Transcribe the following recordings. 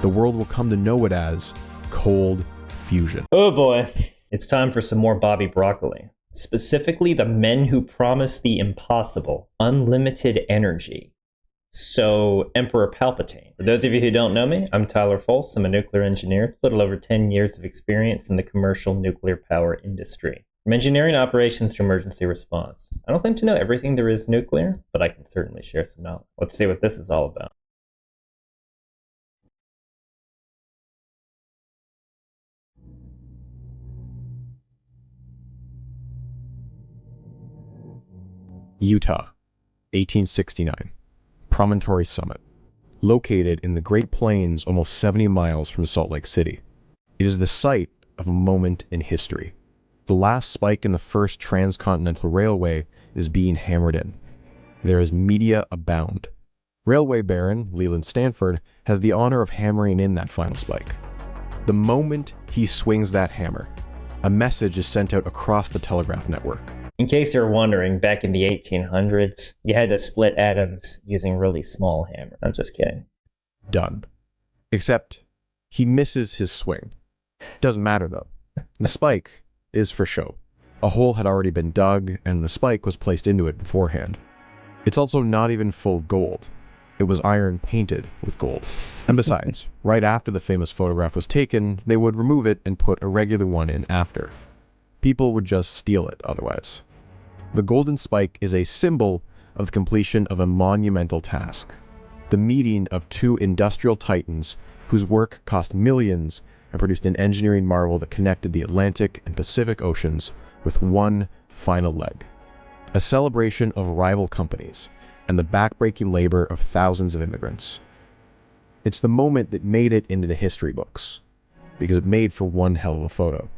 The world will come to know it as cold fusion. Oh boy, it's time for some more Bobbybroccoli. Specifically, the men who promise the impossible, unlimited energy. So, Emperor Palpatine. For those of you who don't know me, I'm Tyler Folse. I'm a nuclear engineer with a little over 10 years of experience in the commercial nuclear power industry. From engineering operations to emergency response. I don't claim to know everything there is nuclear, but I can certainly share some knowledge. Let's see what this is all about. Utah, 1869. Promontory Summit. Located in the Great Plains almost 70 miles from Salt Lake City. It is the site of a moment in history. The last spike in the first transcontinental railway is being hammered in. There is media abound. Railway Baron Leland Stanford has the honor of hammering in that final spike. The moment he swings that hammer, a message is sent out across the telegraph network. In case you're wondering, back in the 1800s, you had to split atoms using really small hammers. I'm just kidding. Done. Except, he misses his swing. Doesn't matter though. The spike is for show. A hole had already been dug, and the spike was placed into it beforehand. It's also not even full gold. It was iron painted with gold. And besides, right after the famous photograph was taken, they would remove it and put a regular one in after. People would just steal it otherwise. The golden spike is a symbol of the completion of a monumental task. The meeting of two industrial titans whose work cost millions and produced an engineering marvel that connected the Atlantic and Pacific Oceans with one final leg. A celebration of rival companies and the backbreaking labor of thousands of immigrants. It's the moment that made it into the history books, because it made for one hell of a photo.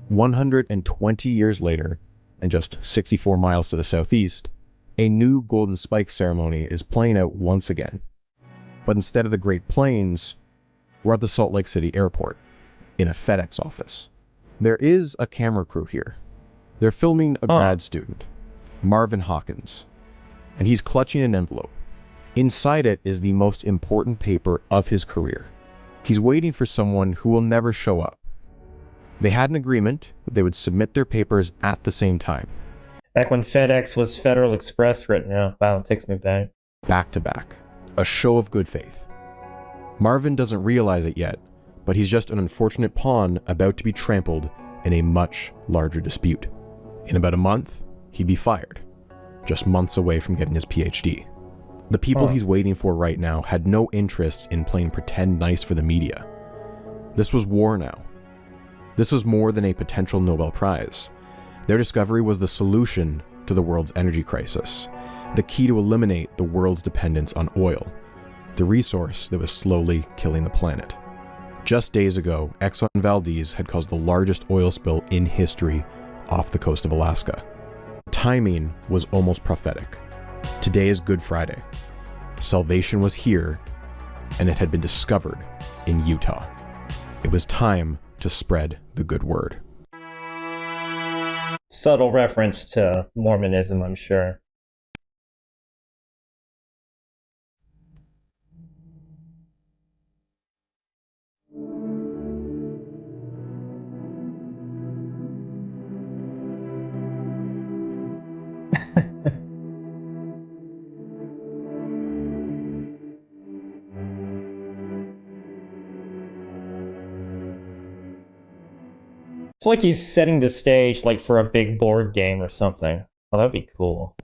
120 years later, and just 64 miles to the southeast, a new Golden Spike ceremony is playing out once again. But instead of the Great Plains, we're at the Salt Lake City airport, in a FedEx office. There is a camera crew here. They're filming a grad student, Marvin Hawkins, and he's clutching an envelope. Inside it is the most important paper of his career. He's waiting for someone who will never show up. They had an agreement that they would submit their papers at the same time. Back when FedEx was Federal Express right now. Wow, it takes me back. Back to back. A show of good faith. Marvin doesn't realize it yet, but he's just an unfortunate pawn about to be trampled in a much larger dispute. In about a month, he'd be fired, just months away from getting his PhD. The people he's waiting for right now had no interest in playing pretend nice for the media. This was war now. This was more than a potential Nobel Prize. Their discovery was the solution to the world's energy crisis, the key to eliminate the world's dependence on oil, the resource that was slowly killing the planet. Just days ago, Exxon Valdez had caused the largest oil spill in history off the coast of Alaska. Timing was almost prophetic. Today is Good Friday. Salvation was here, and it had been discovered in Utah. It was time to spread the good word. Subtle reference to Mormonism, I'm sure. It's like he's setting the stage like for a big board game or something. Oh, that'd be cool.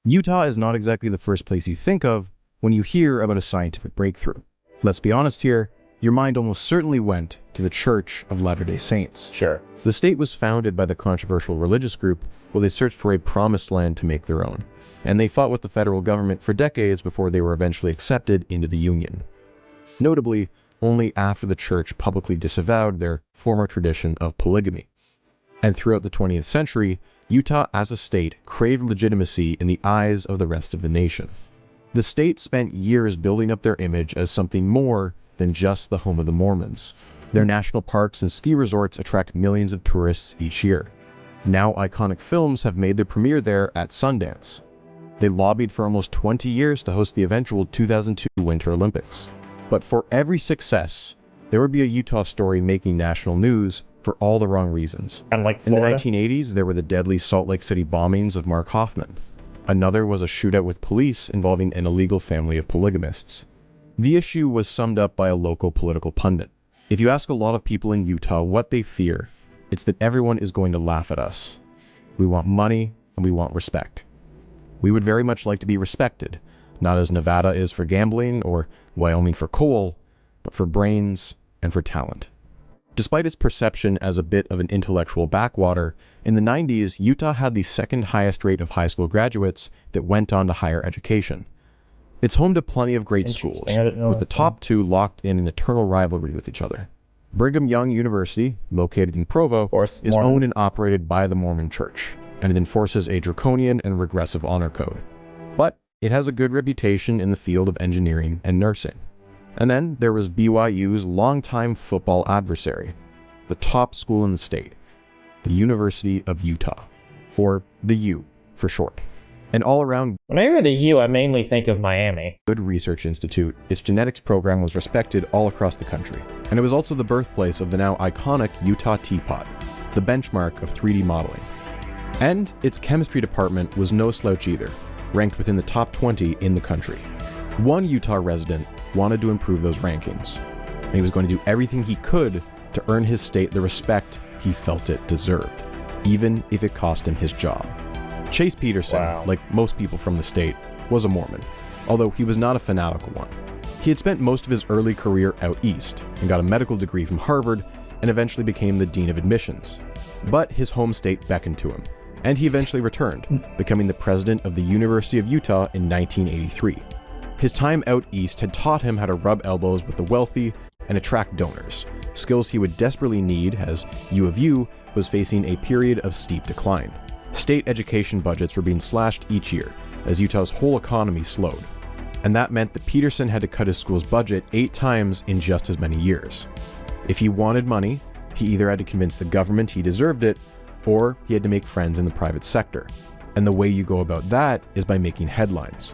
Utah is not exactly the first place you think of when you hear about a scientific breakthrough. Let's be honest here, your mind almost certainly went to the Church of Latter-day Saints. Sure. The state was founded by the controversial religious group while they searched for a promised land to make their own, and they fought with the federal government for decades before they were eventually accepted into the Union. Notably, only after the church publicly disavowed their former tradition of polygamy. And throughout the 20th century, Utah as a state craved legitimacy in the eyes of the rest of the nation. The state spent years building up their image as something more than just the home of the Mormons. Their national parks and ski resorts attract millions of tourists each year. Now iconic films have made their premiere there at Sundance. They lobbied for almost 20 years to host the eventual 2002 Winter Olympics. But for every success, there would be a Utah story making national news for all the wrong reasons. Kind of like In the Florida. 1980s, there were the deadly Salt Lake City bombings of Mark Hoffman. Another was a shootout with police involving an illegal family of polygamists. The issue was summed up by a local political pundit. If you ask a lot of people in Utah what they fear, it's that everyone is going to laugh at us. We want money and we want respect. We would very much like to be respected, not as Nevada is for gambling or Wyoming for coal, but for brains and for talent. Despite its perception as a bit of an intellectual backwater, in the 90s, Utah had the second highest rate of high school graduates that went on to higher education. It's home to plenty of great schools, I didn't know with the that. top two locked in an eternal rivalry with each other. Brigham Young University, located in Provo, Of course, is Mormons. owned and operated by the Mormon Church, and it enforces a draconian and regressive honor code. But it has a good reputation in the field of engineering and nursing. And then there was BYU's longtime football adversary, the top school in the state, the University of Utah, or the U for short. An all-around When I hear the U, I mainly think of Miami. good research institute, its genetics program was respected all across the country. And it was also the birthplace of the now iconic Utah Teapot, the benchmark of 3D modeling. And its chemistry department was no slouch either, ranked within the top 20 in the country. One Utah resident wanted to improve those rankings, and he was going to do everything he could to earn his state the respect he felt it deserved, even if it cost him his job. Chase Peterson, Wow. like most people from the state, was a Mormon, although he was not a fanatical one. He had spent most of his early career out east and got a medical degree from Harvard and eventually became the dean of admissions. But his home state beckoned to him, and he eventually returned, becoming the president of the University of Utah in 1983. His time out east had taught him how to rub elbows with the wealthy and attract donors, skills he would desperately need as U of U was facing a period of steep decline. State education budgets were being slashed each year as Utah's whole economy slowed, and that meant that Peterson had to cut his school's budget 8 times in just as many years. If he wanted money, he either had to convince the government he deserved it, or he had to make friends in the private sector. And the way you go about that is by making headlines.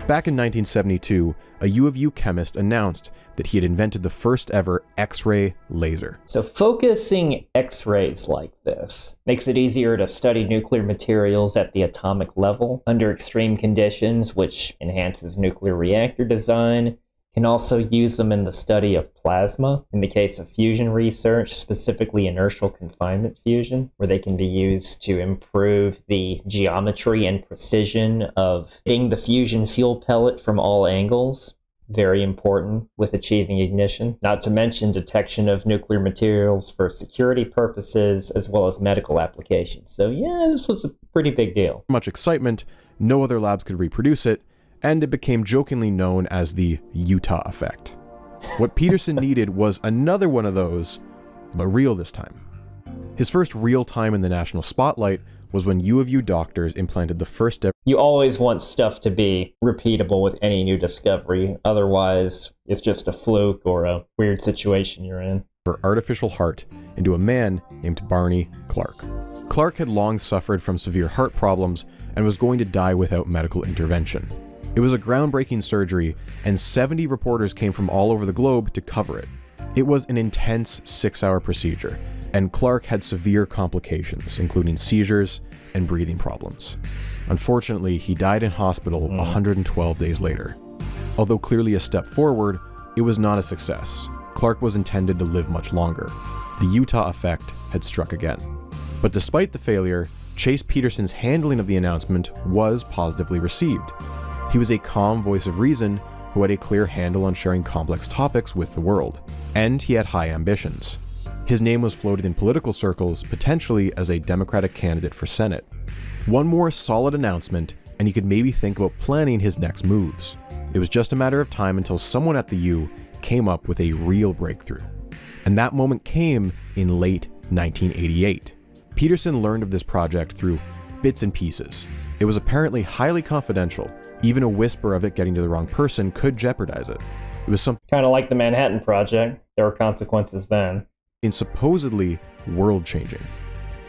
Back in 1972, a U of U chemist announced that he had invented the first ever X-ray laser. So focusing X-rays like this makes it easier to study nuclear materials at the atomic level under extreme conditions, which enhances nuclear reactor design. Can also use them in the study of plasma, in the case of fusion research, specifically inertial confinement fusion, where they can be used to improve the geometry and precision of hitting the fusion fuel pellet from all angles. Very important with achieving ignition, not to mention detection of nuclear materials for security purposes as well as medical applications. So yeah, this was a pretty big deal. Much excitement, no other labs could reproduce it, and it became jokingly known as the Utah effect. What Peterson needed was another one of those, but real this time. His first real time in the national spotlight was when U of U doctors implanted the first ever You always want stuff to be repeatable with any new discovery. Otherwise, it's just a fluke or a weird situation you're in. artificial heart into a man named Barney Clark. Clark had long suffered from severe heart problems and was going to die without medical intervention. It was a groundbreaking surgery, and 70 reporters came from all over the globe to cover it. It was an intense 6-hour procedure, and Clark had severe complications, including seizures and breathing problems. Unfortunately, he died in hospital 112 days later. Although clearly a step forward, it was not a success. Clark was intended to live much longer. The Utah effect had struck again. But despite the failure, Chase Peterson's handling of the announcement was positively received. He was a calm voice of reason who had a clear handle on sharing complex topics with the world, and he had high ambitions. His name was floated in political circles, potentially as a Democratic candidate for Senate. One more solid announcement, and he could maybe think about planning his next moves. It was just a matter of time until someone at the U came up with a real breakthrough. And that moment came in late 1988. Peterson learned of this project through bits and pieces. It was apparently highly confidential. Even a whisper of it getting to the wrong person could jeopardize it. It was something Kind of like the Manhattan Project. There were consequences then. supposedly world-changing.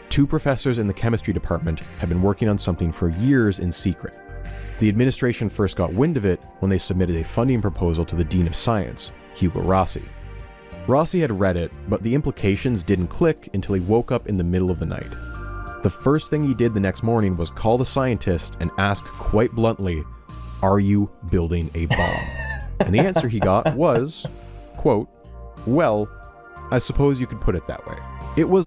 2 professors in the chemistry department had been working on something for years in secret. The administration first got wind of it when they submitted a funding proposal to the Dean of Science, Hugo Rossi. Rossi had read it, but the implications didn't click until he woke up in the middle of the night. The first thing he did the next morning was call the scientist and ask quite bluntly, "Are you building a bomb?" And the answer he got was, quote, "Well, I suppose you could put it that way." It was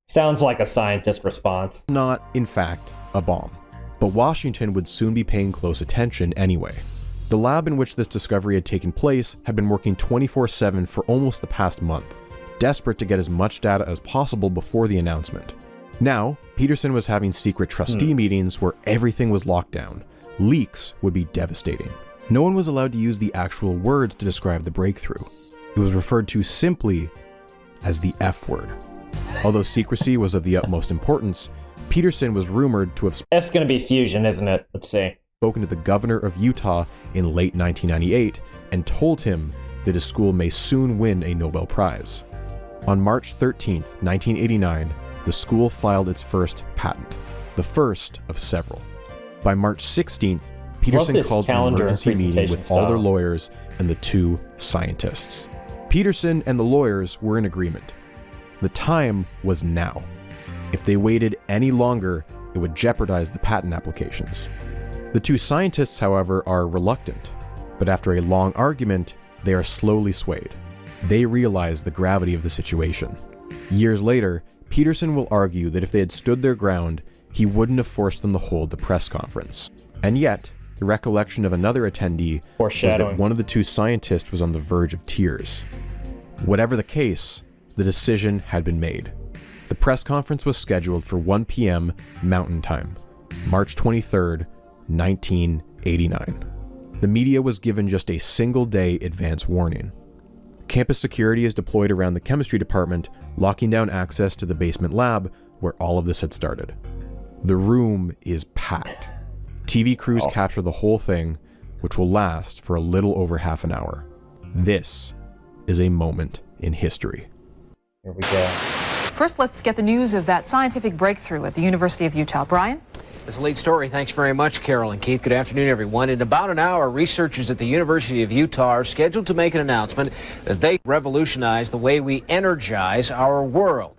Sounds like a scientist response. not, in fact, a bomb. But Washington would soon be paying close attention anyway. The lab in which this discovery had taken place had been working 24/7 for almost the past month, desperate to get as much data as possible before the announcement. Now, Peterson was having secret trustee meetings where everything was locked down. Leaks would be devastating. No one was allowed to use the actual words to describe the breakthrough. It was referred to simply as the F word. Although secrecy was of the utmost importance, Peterson was rumored to have F's gonna be fusion, isn't it? Let's see. spoken to the governor of Utah in late 1998 and told him that his school may soon win a Nobel Prize. On March 13th, 1989, the school filed its first patent, the first of several. By March 16th, Peterson called an emergency meeting with all their lawyers and the two scientists. Peterson and the lawyers were in agreement. The time was now. If they waited any longer, it would jeopardize the patent applications. The two scientists, however, are reluctant, but after a long argument, they are slowly swayed. They realize the gravity of the situation. Years later, Peterson will argue that if they had stood their ground, he wouldn't have forced them to hold the press conference. And yet, the recollection of another attendee was that one of the two scientists was on the verge of tears. Whatever the case, the decision had been made. The press conference was scheduled for 1 p.m. Mountain Time, March 23rd, 1989. The media was given just a single-day advance warning. Campus security is deployed around the chemistry department, locking down access to the basement lab where all of this had started. The room is packed. TV crews capture the whole thing, which will last for a little over half an hour. This is a moment in history. Here we go. First, let's get the news of that scientific breakthrough at the University of Utah. Brian? It's a late story. Thanks very much, Carol and Keith. Good afternoon, everyone. In about an hour, researchers at the University of Utah are scheduled to make an announcement that they revolutionize the way we energize our world.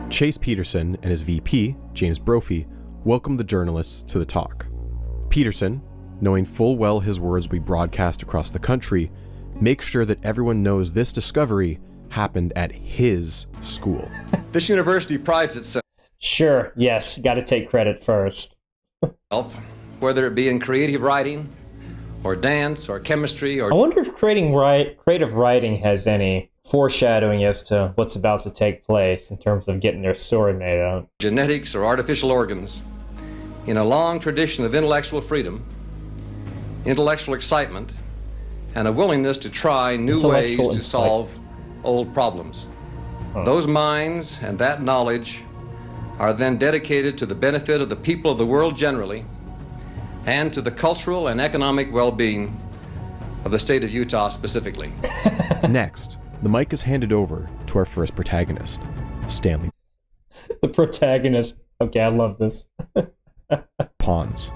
Chase Peterson and his VP, James Brophy, welcomed the journalists to the talk. Peterson, knowing full well his words will be broadcast across the country, makes sure that everyone knows this discovery happened at his school. This university prides itself, Sure, yes, gotta take credit first. whether it be in creative writing, or dance, or chemistry, I or wonder if creative writing has any foreshadowing as to what's about to take place in terms of getting their story made out. genetics, or artificial organs. In a long tradition of intellectual freedom, intellectual excitement, and a willingness to try new ways to solve old problems. Those minds and that knowledge are then dedicated to the benefit of the people of the world generally and to the cultural and economic well-being of the state of Utah specifically. Next, the mic is handed over to our first protagonist, Stanley The protagonist. Okay, I love this. Pons.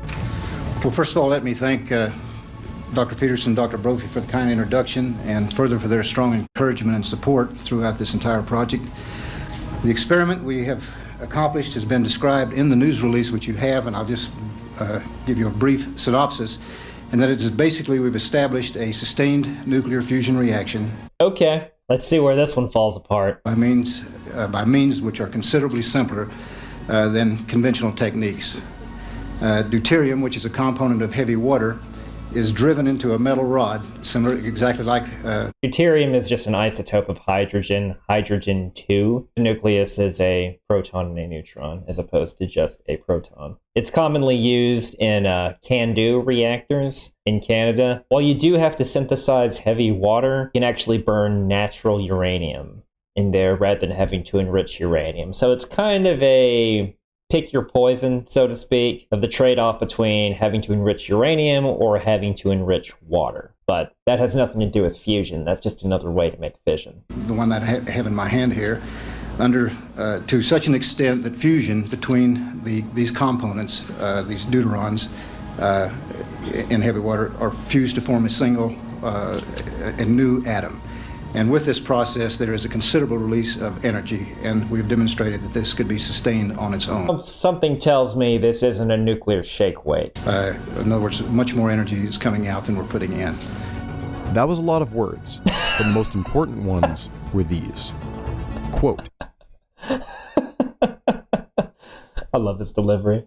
Well, first of all, let me thank Dr. Peterson, Dr. Brophy for the kind introduction, and further for their strong encouragement and support throughout this entire project. The experiment we have accomplished has been described in the news release, which you have, and I'll just give you a brief synopsis, and that it is basically we've established a sustained nuclear fusion reaction. Okay, let's see where this one falls apart. By means which are considerably simpler than conventional techniques. Deuterium, which is a component of heavy water, is driven into a metal rod, similar, exactly like... Deuterium is just an isotope of hydrogen, hydrogen-2. The nucleus is a proton and a neutron, as opposed to just a proton. It's commonly used in CANDU reactors in Canada. While you do have to synthesize heavy water, you can actually burn natural uranium in there rather than having to enrich uranium. So it's kind of a pick your poison, so to speak, of the trade-off between having to enrich uranium or having to enrich water. But that has nothing to do with fusion. That's just another way to make fission. The one that I have in my hand here to such an extent that fusion between these components, these deuterons in heavy water, are fused to form a single a new atom. And with this process, there is a considerable release of energy, and we've demonstrated that this could be sustained on its own. Something tells me this isn't a nuclear shake weight. In other words, much more energy is coming out than we're putting in. That was a lot of words, but the most important ones were these. Quote, I love his delivery.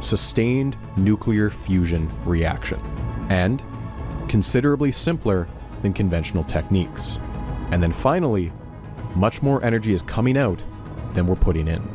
Sustained nuclear fusion reaction, and considerably simpler than conventional techniques. And then finally, much more energy is coming out than we're putting in.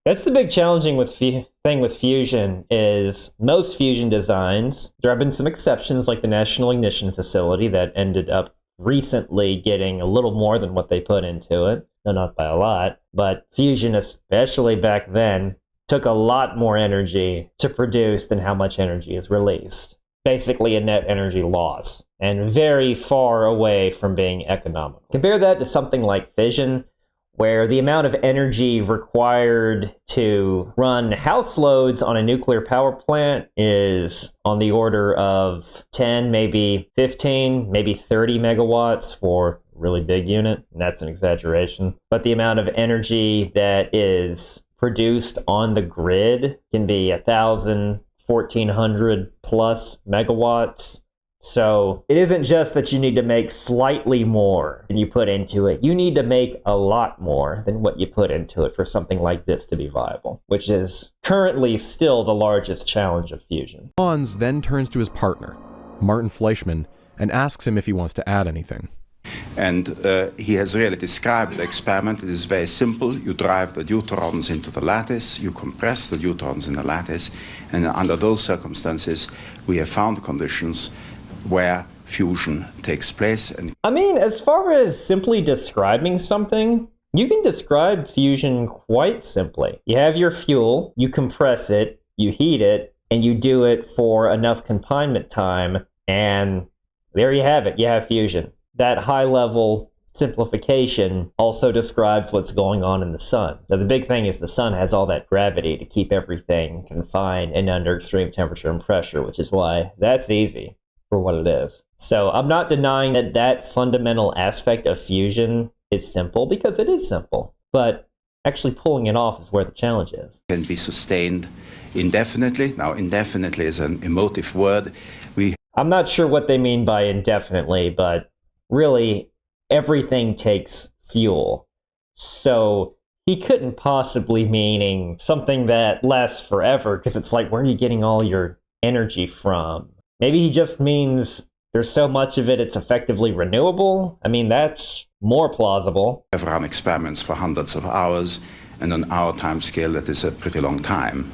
That's the big challenging thing with fusion is most fusion designs, there have been some exceptions like the National Ignition Facility that ended up recently getting a little more than what they put into it. No, not by a lot, but fusion, especially back then, took a lot more energy to produce than how much energy is released. Basically a net energy loss, and very far away from being economical. Compare that to something like fission, where the amount of energy required to run house loads on a nuclear power plant is on the order of 10, maybe 15, maybe 30 megawatts for a really big unit, and that's an exaggeration. But the amount of energy that is produced on the grid can be 1,000, 1,400 plus megawatts. So it isn't just that you need to make slightly more than you put into it. You need to make a lot more than what you put into it for something like this to be viable, which is currently still the largest challenge of fusion. Hans then turns to his partner, Martin Fleischmann, and asks him if he wants to add anything. And he has really described the experiment. It is very simple. You drive the deuterons into the lattice, you compress the deuterons in the lattice, and under those circumstances, we have found conditions where fusion takes place. And I mean, as far as simply describing something, you can describe fusion quite simply. You have your fuel, you compress it, you heat it, and you do it for enough confinement time, and there you have it. You have fusion. That high-level simplification also describes what's going on in the sun. Now, the big thing is the sun has all that gravity to keep everything confined and under extreme temperature and pressure, which is why that's easy for what it is. So I'm not denying that that fundamental aspect of fusion is simple, because it is simple. But actually pulling it off is where the challenge is. Can be sustained indefinitely. Now, indefinitely is an emotive word. I'm not sure what they mean by indefinitely, but really, everything takes fuel. So he couldn't possibly meaning something that lasts forever, because it's like, where are you getting all your energy from? Maybe he just means there's so much of it, it's effectively renewable. I mean, that's more plausible. I've run experiments for hundreds of hours, and on our time scale, that is a pretty long time.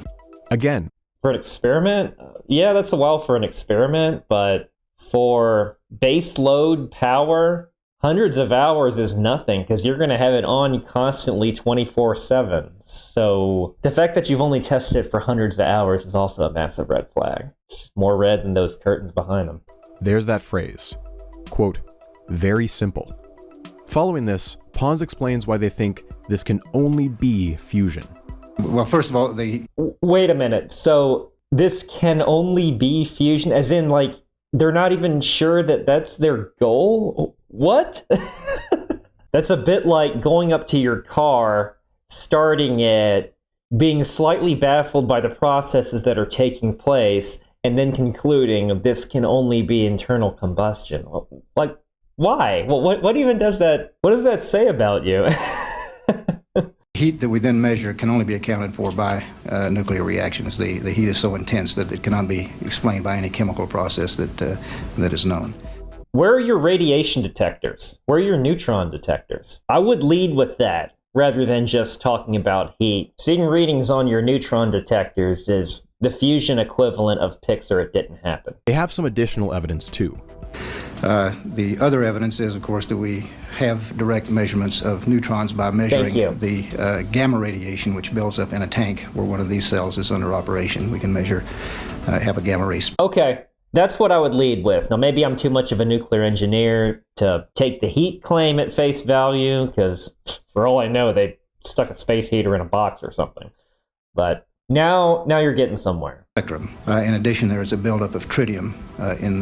Again. For an experiment? Yeah, that's a while for an experiment, but for base load power, hundreds of hours is nothing, because you're going to have it on constantly 24/7. So the fact that you've only tested it for hundreds of hours is also a massive red flag. It's more red than those curtains behind them. There's that phrase. Quote, very simple. Following this, Pons explains why they think this can only be fusion. Well, first of all, Wait a minute. So this can only be fusion, as in, like, they're not even sure that that's their goal? What? That's a bit like going up to your car, starting it, being slightly baffled by the processes that are taking place, and then concluding this can only be internal combustion. Like, why? Well, what even does that, what does that say about you? heat that we then measure can only be accounted for by nuclear reactions. The heat is so intense that it cannot be explained by any chemical process that is known. Where are your radiation detectors? Where are your neutron detectors? I would lead with that rather than just talking about heat. Seeing readings on your neutron detectors is the fusion equivalent of pics or it didn't happen. They have some additional evidence too. The other evidence is, of course, that we have direct measurements of neutrons by measuring the gamma radiation which builds up in a tank where one of these cells is under operation. We can measure, have a gamma ray. Okay, That's what I would lead with. Now, maybe I'm too much of a nuclear engineer to take the heat claim at face value, because for all I know, they stuck a space heater in a box or something. But now you're getting somewhere. Spectrum. In addition, there is a buildup of tritium in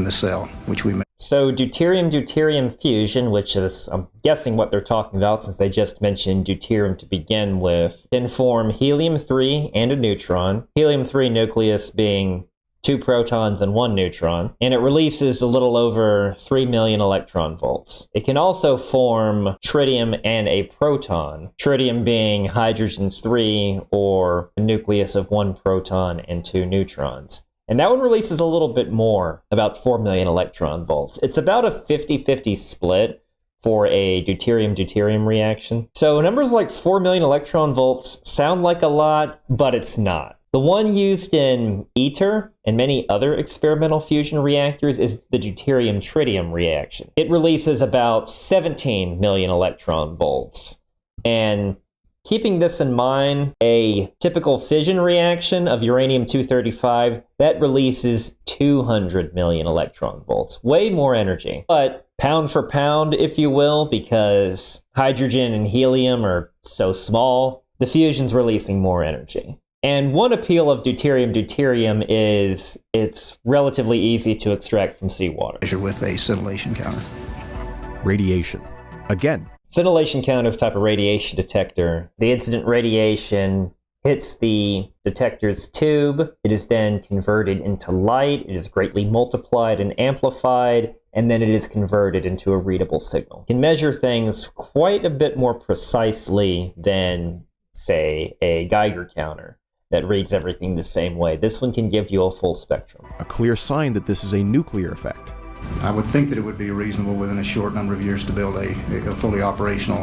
the cell, which we. So deuterium-deuterium fusion, which is, I'm guessing what they're talking about since they just mentioned deuterium to begin with, can form helium-3 and a neutron. Helium-3 nucleus being 2 protons and 1 neutron, and it releases a little over 3 million electron volts. It can also form tritium and a proton, tritium being hydrogen-3 or a nucleus of 1 proton and 2 neutrons. And that one releases a little bit more, about 4 million electron volts. It's about a 50-50 split for a deuterium-deuterium reaction. So numbers like 4 million electron volts sound like a lot, but it's not. The one used in ITER and many other experimental fusion reactors is the deuterium-tritium reaction. It releases about 17 million electron volts. And keeping this in mind, a typical fission reaction of uranium-235, that releases 200 million electron volts. Way more energy. But pound for pound, if you will, because hydrogen and helium are so small, the fusion's releasing more energy. And one appeal of deuterium-deuterium is it's relatively easy to extract from seawater. Measure with a scintillation counter. Radiation. Again. Scintillation counter is a type of radiation detector. The incident radiation hits the detector's tube. It is then converted into light. It is greatly multiplied and amplified, and then it is converted into a readable signal. It can measure things quite a bit more precisely than, say, a Geiger counter that reads everything the same way. This one can give you a full spectrum. A clear sign that this is a nuclear effect. I would think that it would be reasonable within a short number of years to build a fully operational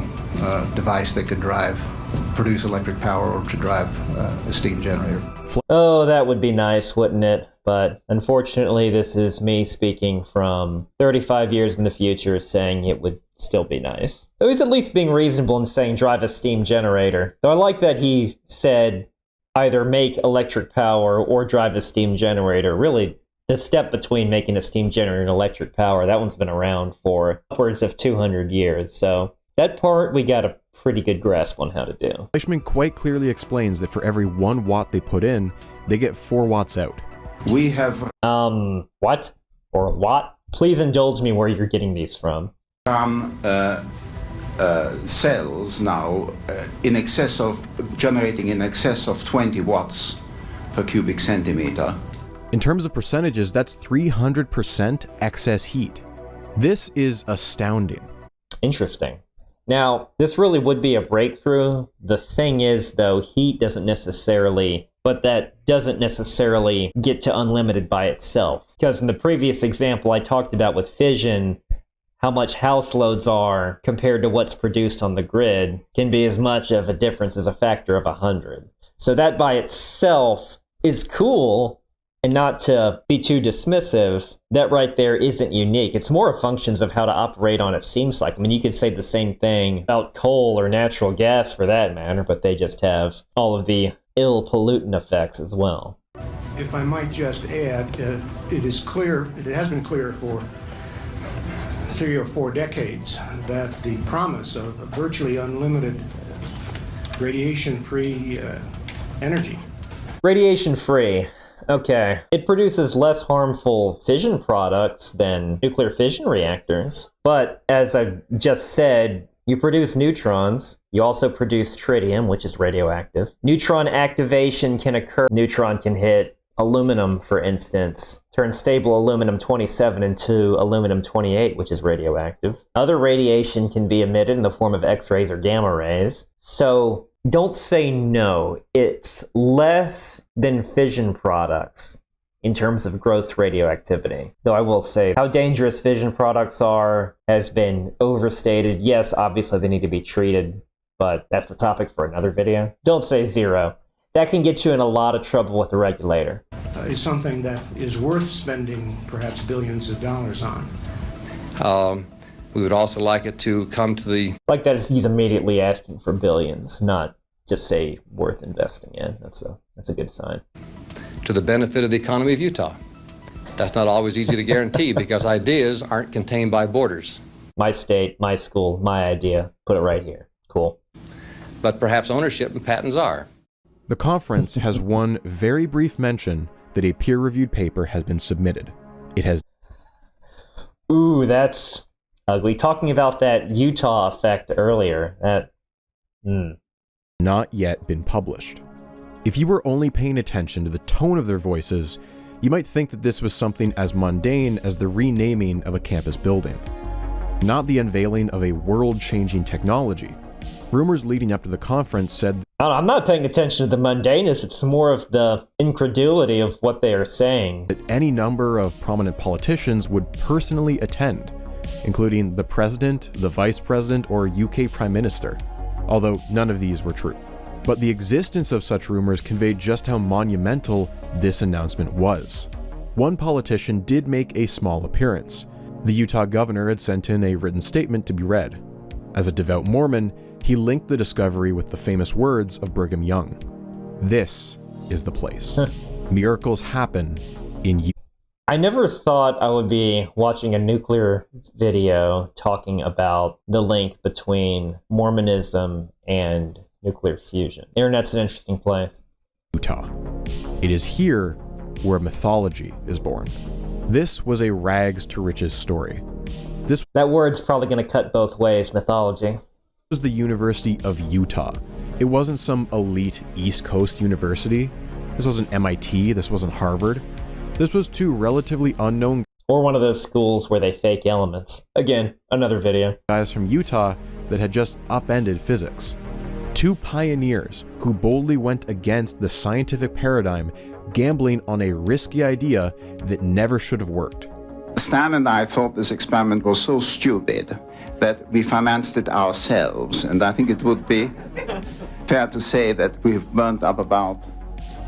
device that could produce electric power or to drive a steam generator. Oh, that would be nice, wouldn't it? But unfortunately, this is me speaking from 35 years in the future saying it would still be nice. So he's at least being reasonable in saying drive a steam generator. Though I like that he said either make electric power or drive a steam generator. Really, the step between making a steam generator and electric power, that one's been around for upwards of 200 years. So that part we got a pretty good grasp on how to do. Fleischmann quite clearly explains that for every 1 watt they put in, they get 4 watts out. We have what? Or a watt? Please indulge me where you're getting these from. Cells now generating in excess of 20 watts per cubic centimeter. In terms of percentages, that's 300% excess heat. This is astounding. Interesting. Now, this really would be a breakthrough. The thing is, though, heat doesn't necessarily get to unlimited by itself. Because in the previous example I talked about with fission, how much house loads are compared to what's produced on the grid can be as much of a difference as a factor of 100. So that by itself is cool, and not to be too dismissive, that right there isn't unique. It's more a functions of how to operate on its steam cycle. I mean, you could say the same thing about coal or natural gas for that matter, but they just have all of the ill pollutant effects as well. If I might just add, it is clear, it has been clear for 3 or 4 decades that the promise of virtually unlimited radiation-free energy. Radiation-free. Okay. It produces less harmful fission products than nuclear fission reactors. But as I just said, you produce neutrons. You also produce tritium, which is radioactive. Neutron activation can occur. Neutron can hit aluminum, for instance, turn stable aluminum-27 into aluminum-28, which is radioactive. Other radiation can be emitted in the form of X-rays or gamma rays. So don't say no. It's less than fission products in terms of gross radioactivity. Though I will say how dangerous fission products are has been overstated. Yes, obviously they need to be treated, but that's the topic for another video. Don't say zero. That can get you in a lot of trouble with the regulator. Is something that is worth spending perhaps billions of dollars on. We would also like it to come to the... Like that, he's immediately asking for billions, not just say worth investing in. That's a good sign. To the benefit of the economy of Utah. That's not always easy to guarantee because ideas aren't contained by borders. My state, my school, my idea. Put it right here. Cool. But perhaps ownership and patents are. The conference has one very brief mention that a peer-reviewed paper has been submitted. It has... Ooh, that's ugly. Talking about that Utah effect earlier, not yet been published. If you were only paying attention to the tone of their voices, you might think that this was something as mundane as the renaming of a campus building, not the unveiling of a world-changing technology. Rumors leading up to the conference said, I'm not paying attention to the mundaneness, it's more of the incredulity of what they are saying, that any number of prominent politicians would personally attend, including the president, the vice president, or UK prime minister, although none of these were true. But the existence of such rumors conveyed just how monumental this announcement was. One politician did make a small appearance. The Utah governor had sent in a written statement to be read. As a devout Mormon, he linked the discovery with the famous words of Brigham Young. This is the place. Miracles happen in Utah. I never thought I would be watching a nuclear video talking about the link between Mormonism and nuclear fusion. The internet's an interesting place. Utah. It is here where mythology is born. This was a rags to riches story. That word's probably going to cut both ways, mythology. Was the University of Utah. It wasn't some elite East Coast university. This wasn't MIT, this wasn't Harvard. This was two relatively unknown or one of those schools where they fake elements. Again, another video. Guys from Utah that had just upended physics. Two pioneers who boldly went against the scientific paradigm, gambling on a risky idea that never should have worked. Stan and I thought this experiment was so stupid that we financed it ourselves, and I think it would be fair to say that we've burnt up about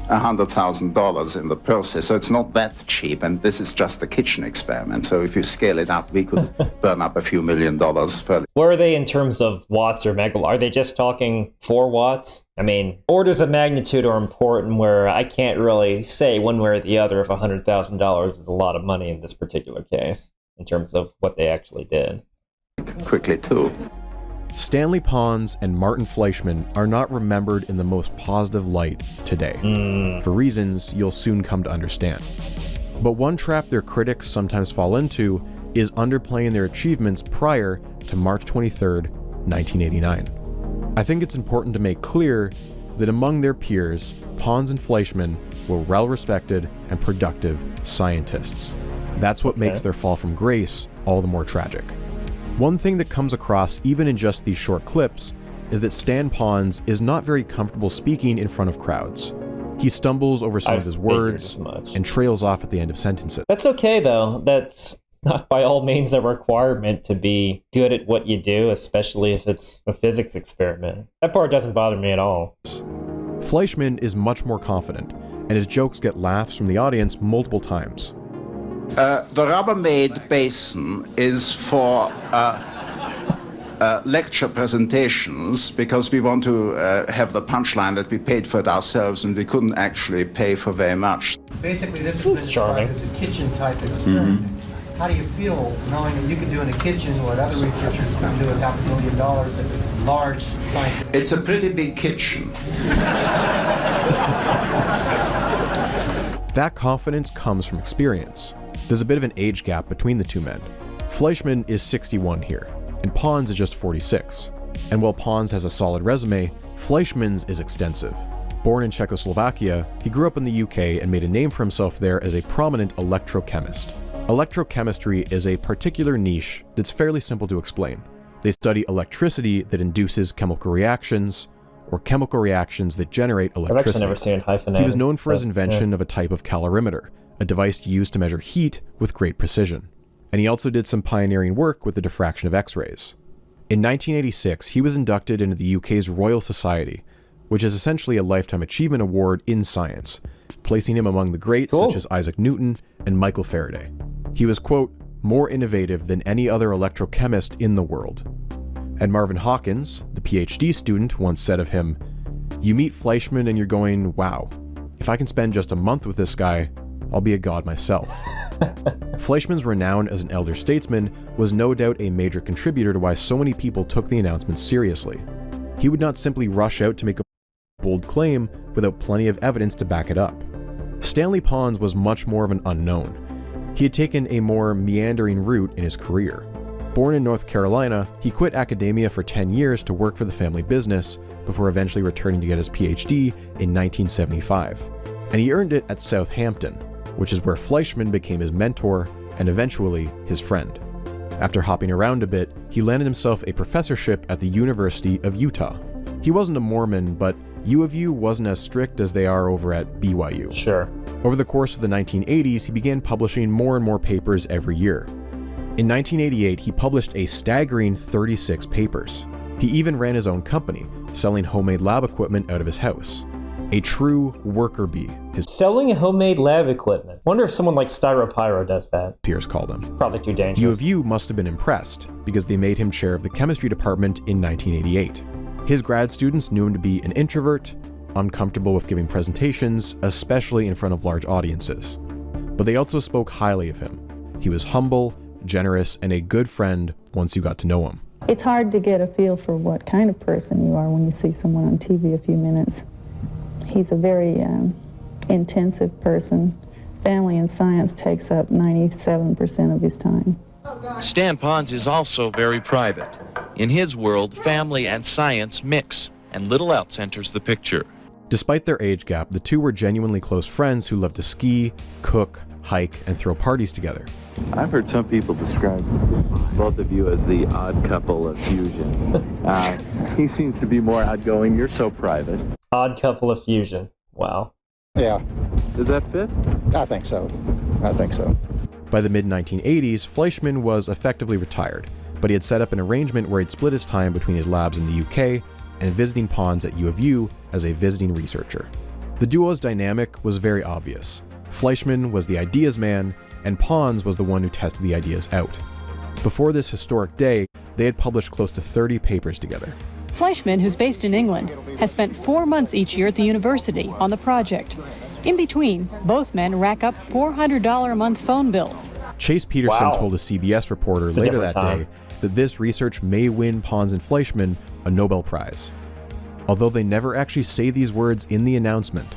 $100,000 in the process, so it's not that cheap, and this is just a kitchen experiment, so if you scale it up, we could burn up a few $1 million further. Where are they in terms of watts or megawatt? Are they just talking 4 watts? I mean, orders of magnitude are important where I can't really say one way or the other if $100,000 is a lot of money in this particular case, in terms of what they actually did. Quickly, too. Stanley Pons and Martin Fleischmann are not remembered in the most positive light today, for reasons you'll soon come to understand. But one trap their critics sometimes fall into is underplaying their achievements prior to March 23rd, 1989. I think it's important to make clear that among their peers, Pons and Fleischmann were well-respected and productive scientists. That's what makes their fall from grace all the more tragic. One thing that comes across even in just these short clips is that Stan Pons is not very comfortable speaking in front of crowds. He stumbles over some of his words and trails off at the end of sentences. That's okay though. That's not by all means a requirement to be good at what you do, especially if it's a physics experiment. That part doesn't bother me at all. Fleischmann is much more confident, and his jokes get laughs from the audience multiple times. The Rubbermaid basin is for lecture presentations because we want to have the punchline that we paid for it ourselves and we couldn't actually pay for very much. Basically, this has been described as a kitchen-type experiment. How do you feel knowing that you can do in a kitchen what other researchers can do with $500,000 at large scientific... It's a pretty big kitchen. That confidence comes from experience. There's a bit of an age gap between the two men. Fleischmann is 61 here, and Pons is just 46. And while Pons has a solid resume, Fleischmann's is extensive. Born in Czechoslovakia, he grew up in the UK and made a name for himself there as a prominent electrochemist. Electrochemistry is a particular niche that's fairly simple to explain. They study electricity that induces chemical reactions, or chemical reactions that generate electricity. I've actually never seen it hyphenated. He was known for his invention of a type of calorimeter, a device used to measure heat with great precision. And he also did some pioneering work with the diffraction of X-rays. In 1986, he was inducted into the UK's Royal Society, which is essentially a Lifetime Achievement Award in science, placing him among the greats such as Isaac Newton and Michael Faraday. He was, quote, more innovative than any other electrochemist in the world. And Marvin Hawkins, the PhD student, once said of him, "You meet Fleischmann and you're going, wow, if I can spend just a month with this guy, I'll be a god myself." Fleischmann's renown as an elder statesman was no doubt a major contributor to why so many people took the announcement seriously. He would not simply rush out to make a bold claim without plenty of evidence to back it up. Stanley Pons was much more of an unknown. He had taken a more meandering route in his career. Born in North Carolina, he quit academia for 10 years to work for the family business before eventually returning to get his PhD in 1975. And he earned it at Southampton, which is where Fleischmann became his mentor and eventually his friend. After hopping around a bit, he landed himself a professorship at the University of Utah. He wasn't a Mormon, but U of U wasn't as strict as they are over at BYU. Sure. Over the course of the 1980s, he began publishing more and more papers every year. In 1988, he published a staggering 36 papers. He even ran his own company, selling homemade lab equipment out of his house. A true worker bee. Selling homemade lab equipment. Wonder if someone like Styropyro does that. Peers called him. Probably too dangerous. U of U must have been impressed, because they made him chair of the chemistry department in 1988. His grad students knew him to be an introvert, uncomfortable with giving presentations, especially in front of large audiences. But they also spoke highly of him. He was humble, generous, and a good friend once you got to know him. It's hard to get a feel for what kind of person you are when you see someone on TV a few minutes. He's a very intensive person. Family and science takes up 97% of his time. Stan Pons is also very private. In his world, family and science mix, and little else enters the picture. Despite their age gap, the two were genuinely close friends who loved to ski, cook, hike, and throw parties together. I've heard some people describe both of you as the odd couple of fusion. He seems to be more outgoing, you're so private. Odd couple of fusion. Wow. Yeah. Does that fit? I think so. By the mid-1980s, Fleischmann was effectively retired, but he had set up an arrangement where he'd split his time between his labs in the UK and visiting Pons at U of U as a visiting researcher. The duo's dynamic was very obvious. Fleischmann was the ideas man, and Pons was the one who tested the ideas out. Before this historic day, they had published close to 30 papers together. Fleischmann, who's based in England, has spent 4 months each year at the university on the project. In between, both men rack up $400 a month phone bills. Chase Peterson told a CBS reporter later that day that this research may win Pons and Fleischmann a Nobel Prize. Although they never actually say these words in the announcement,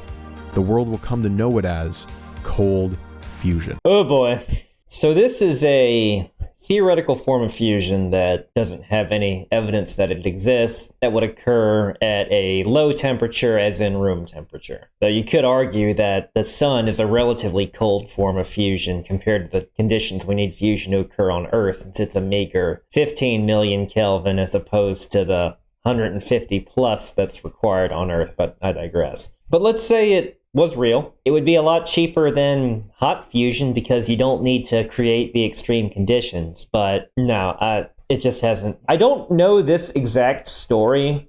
the world will come to know it as cold fusion. Oh boy. So this is a theoretical form of fusion that doesn't have any evidence that it exists, that would occur at a low temperature, as in room temperature. Though you could argue that the sun is a relatively cold form of fusion compared to the conditions we need fusion to occur on Earth, since it's a meager 15 million Kelvin as opposed to the 150 plus that's required on Earth, but I digress. But let's say it was real. It would be a lot cheaper than hot fusion because you don't need to create the extreme conditions. But no, it just hasn't. I don't know this exact story,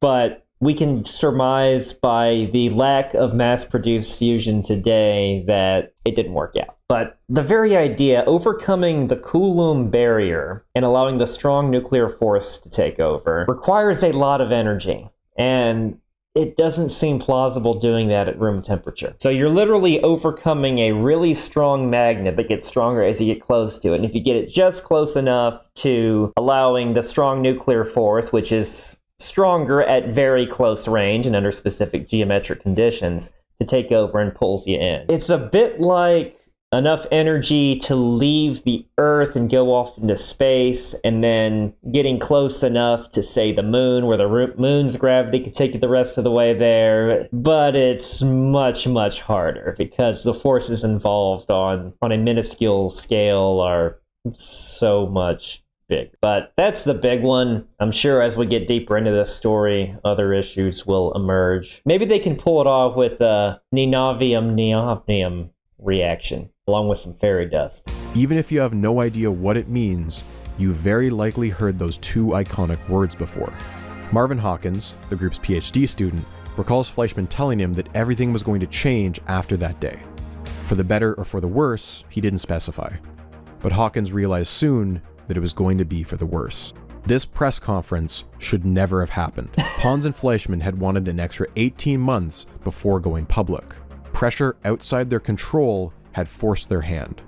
but we can surmise by the lack of mass-produced fusion today that it didn't work out. But the very idea, overcoming the Coulomb barrier and allowing the strong nuclear force to take over, requires a lot of energy. And it doesn't seem plausible doing that at room temperature. So you're literally overcoming a really strong magnet that gets stronger as you get close to it. And if you get it just close enough to allowing the strong nuclear force, which is stronger at very close range and under specific geometric conditions, to take over and pulls you in. It's a bit like enough energy to leave the Earth and go off into space, and then getting close enough to, say, the moon, where the moon's gravity could take you the rest of the way there. But it's much, much harder because the forces involved on a minuscule scale are so much big. But that's the big one. I'm sure as we get deeper into this story, other issues will emerge. Maybe they can pull it off with a neonavium reaction, along with some fairy dust. Even if you have no idea what it means, you very likely heard those two iconic words before. Marvin Hawkins, the group's PhD student, recalls Fleischmann telling him that everything was going to change after that day. For the better or for the worse, he didn't specify. But Hawkins realized soon that it was going to be for the worse. This press conference should never have happened. Pons and Fleischmann had wanted an extra 18 months before going public. Pressure outside their control had forced their hand.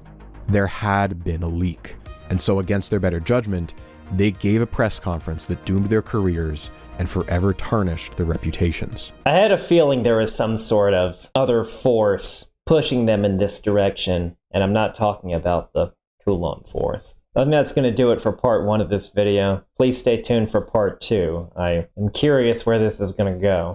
There had been a leak, and so against their better judgment, they gave a press conference that doomed their careers and forever tarnished their reputations. I had a feeling there was some sort of other force pushing them in this direction, and I'm not talking about the Coulomb force. I think that's going to do it for part 1 of this video. Please stay tuned for part 2. I am curious where this is going to go.